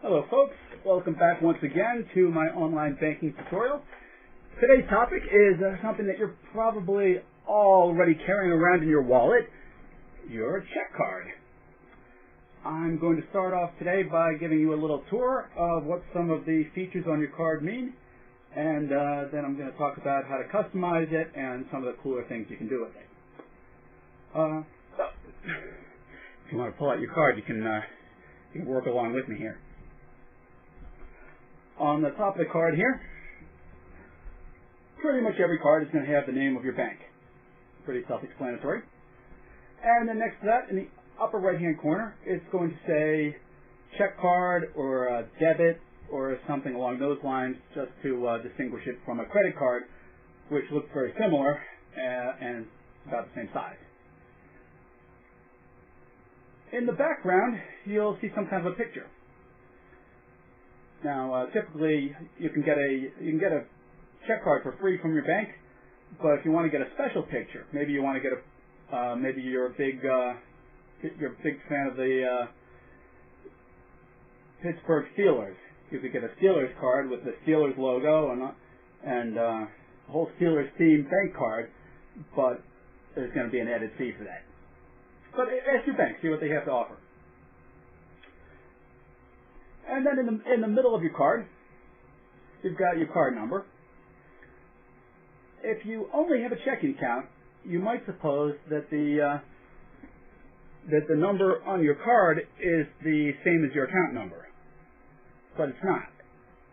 Hello folks, welcome back once again to my online banking tutorial. Today's topic is something that you're probably already carrying around in your wallet, your check card. I'm going to start off today by giving you a little tour of what some of the features on your card mean, and then I'm going to talk about how to customize it and some of the cooler things you can do with it. So, if you want to pull out your card, you can work along with me here. On the top of the card here, pretty much every card is going to have the name of your bank. Pretty self-explanatory. And then next to that, in the upper right-hand corner, it's going to say check card or a debit or something along those lines, just to distinguish it from a credit card, which looks very similar and about the same size. In the background, you'll see some kind of a picture. Now, typically, you can get a check card for free from your bank, but if you want to get a special picture, maybe you want to get maybe you're a big fan of the Pittsburgh Steelers. You could get a Steelers card with the Steelers logo and a whole Steelers themed bank card, but there's going to be an added fee for that. But ask your bank, see what they have to offer. And then in the middle of your card, you've got your card number. If you only have a checking account, you might suppose that the number on your card is the same as your account number, but it's not.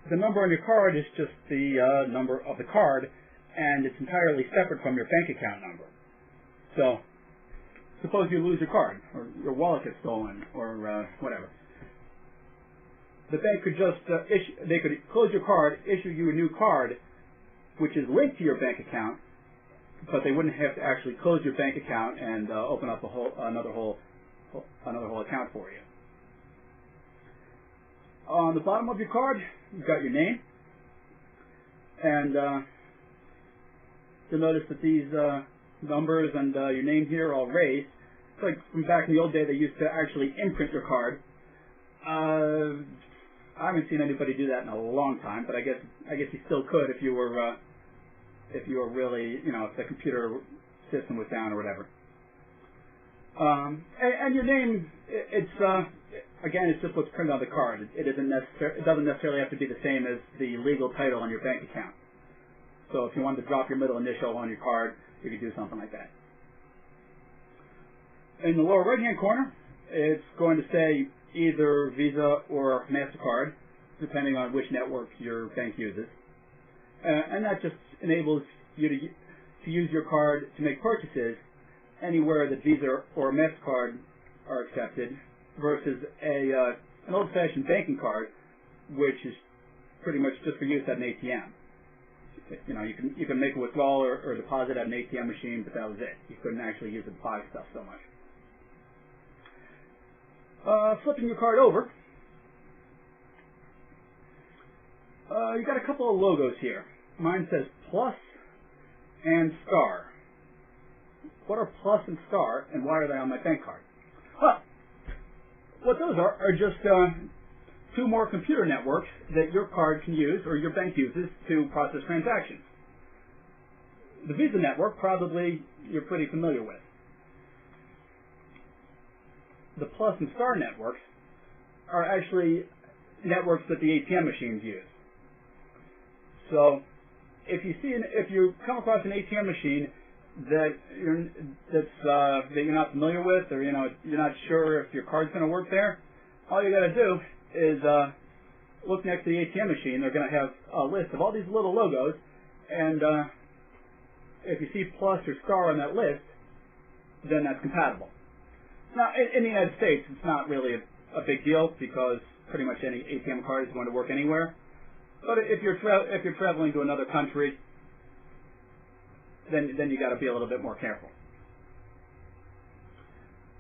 The number on your card is just the number of the card, and it's entirely separate from your bank account number. So, suppose you lose your card, or your wallet gets stolen, or whatever. The bank could just they could close your card, issue you a new card, which is linked to your bank account, but they wouldn't have to actually close your bank account and open up another whole account for you. On the bottom of your card, you've got your name, and you'll notice that these numbers and your name here are all raised. It's like from back in the old day, they used to actually imprint your card. I haven't seen anybody do that in a long time, but I guess you still could if you were really, if the computer system was down or whatever. And your name, it's just what's printed on the card. It doesn't necessarily have to be the same as the legal title on your bank account. So if you wanted to drop your middle initial on your card, you could do something like that. In the lower right-hand corner, it's going to say either Visa or MasterCard, depending on which network your bank uses. And that just enables you to use your card to make purchases anywhere that Visa or MasterCard are accepted, versus an old-fashioned banking card, which is pretty much just for use at an ATM. You can make a withdrawal or deposit at an ATM machine, but that was it. You couldn't actually use it to buy stuff so much. Flipping your card over, you got a couple of logos here. Mine says plus and star. What are plus and star, and why are they on my bank card? Well, what those are just two more computer networks that your card can use, or your bank uses, to process transactions. The Visa network, probably you're pretty familiar with. The plus and star networks are actually networks that the ATM machines use. So, if you come across an ATM machine that you're not familiar with, or you're not sure if your card's going to work there, all you got to do is look next to the ATM machine. They're going to have a list of all these little logos, and if you see plus or star on that list, then that's compatible. Now, in the United States, it's not really a big deal, because pretty much any ATM card is going to work anywhere. But if you're traveling to another country, then you got to be a little bit more careful.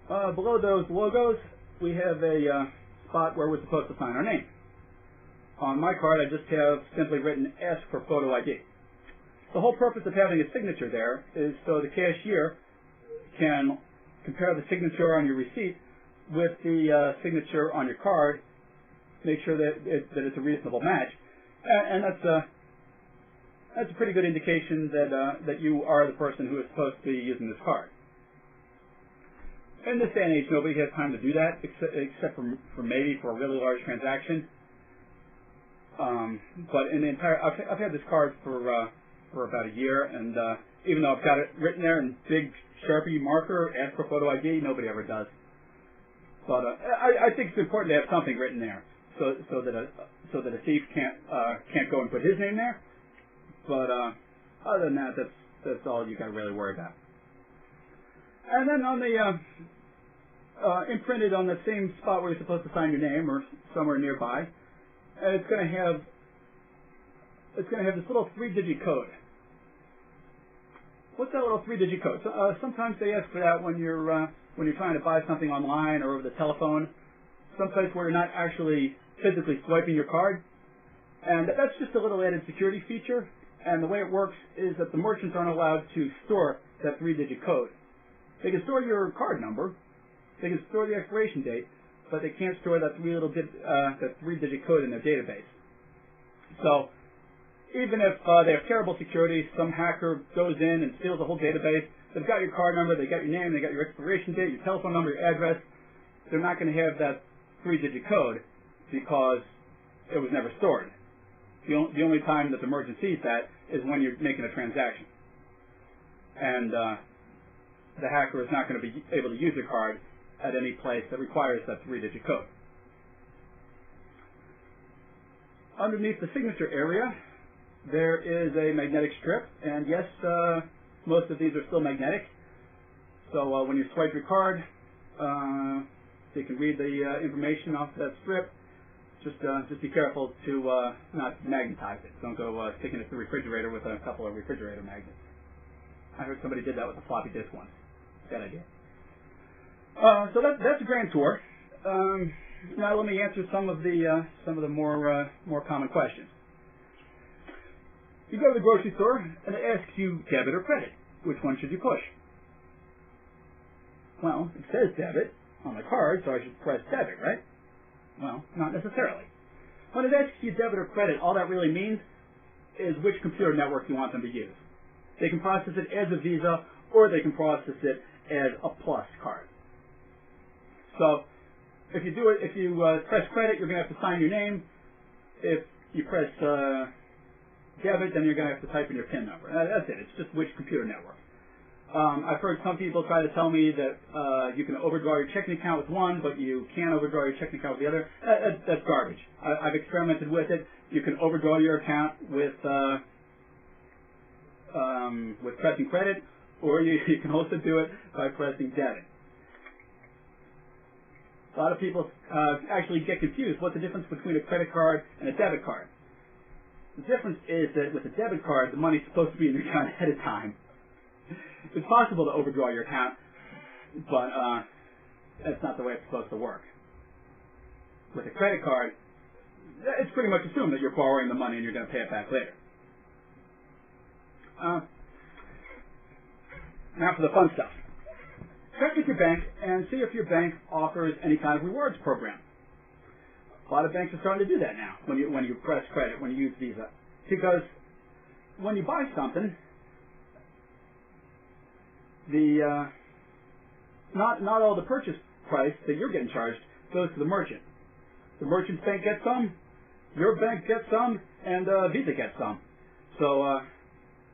Below those logos, we have a spot where we're supposed to sign our name. On my card, I just have simply written S for photo ID. The whole purpose of having a signature there is so the cashier can compare the signature on your receipt with the signature on your card make sure that it's a reasonable match, and that's a pretty good indication that you are the person who is supposed to be using this card. In this day and age, nobody has time to do that except for maybe for a really large transaction. But in the entire, I've had this card for about a year, and even though I've got it written there in big Sharpie marker, ask for photo ID, nobody ever does. But I think it's important to have something written there, so that a thief can't go and put his name there. But other than that, that's all you got to really worry about. And then on the imprinted on the same spot where you're supposed to sign your name or somewhere nearby, it's going to have this little 3-digit code. What's that little 3-digit code? So, sometimes they ask for that when you're trying to buy something online or over the telephone, someplace where you're not actually physically swiping your card. And that's just a little added security feature. And the way it works is that the merchants aren't allowed to store that 3-digit code. They can store your card number, they can store the expiration date, but they can't store that 3-digit code in their database. So even if they have terrible security, some hacker goes in and steals the whole database, they've got your card number, they got your name, they got your expiration date, your telephone number, your address. They're not going to have that 3-digit code because it was never stored. The only time that the merchant sees that is when you're making a transaction. And the hacker is not going to be able to use your card at any place that requires that 3-digit code. Underneath the signature area, there is a magnetic strip, and yes, most of these are still magnetic. So when you swipe your card, you can read the information off that strip. Just be careful to not magnetize it. Don't go sticking it to the refrigerator with a couple of refrigerator magnets. I heard somebody did that with a floppy disk once. Bad idea. So that's a grand tour. Now let me answer some of the more common questions. You go to the grocery store and it asks you debit or credit. Which one should you push? Well, it says debit on the card, so I should press debit, right? Well, not necessarily. When it asks you debit or credit, all that really means is which computer network you want them to use. They can process it as a Visa, or they can process it as a Plus card. So if you press credit, you're going to have to sign your name. If you press debit, then you're going to have to type in your PIN number. That's it. It's just which computer network. I've heard some people try to tell me that you can overdraw your checking account with one, but you can't overdraw your checking account with the other. That's garbage. I've experimented with it. You can overdraw your account with pressing credit, or you can also do it by pressing debit. A lot of people actually get confused. What's the difference between a credit card and a debit card? The difference is that with a debit card, the money's supposed to be in your account ahead of time. It's possible to overdraw your account, but that's not the way it's supposed to work. With a credit card, it's pretty much assumed that you're borrowing the money and you're going to pay it back later. Now for the fun stuff. Check with your bank and see if your bank offers any kind of rewards program. A lot of banks are starting to do that now when you press credit, when you use Visa. Because when you buy something, not all the purchase price that you're getting charged goes to the merchant. The merchant's bank gets some, your bank gets some, and Visa gets some. So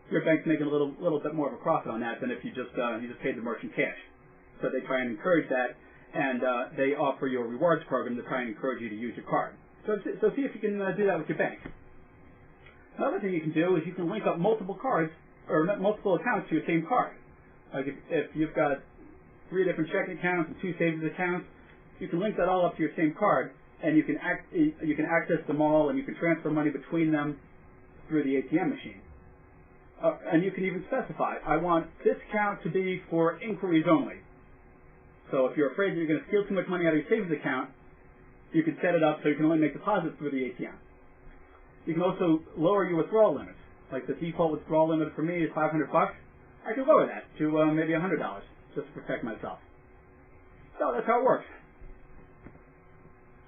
your bank's making a little bit more of a profit on that than if you just paid the merchant cash. So they try and encourage that, and they offer you a rewards program to try and encourage you to use your card. So see if you can do that with your bank. Another thing you can do is you can link up multiple cards or multiple accounts to your same card. Like if you've got 3 different checking accounts and 2 savings accounts, you can link that all up to your same card, and you can access them all, and you can transfer money between them through the ATM machine. And you can even specify, I want this account to be for inquiries only. So if you're afraid that you're going to steal too much money out of your savings account, you can set it up so you can only make deposits through the ATM. You can also lower your withdrawal limits. Like the default withdrawal limit for me is $500. I can lower that to maybe $100 just to protect myself. So that's how it works.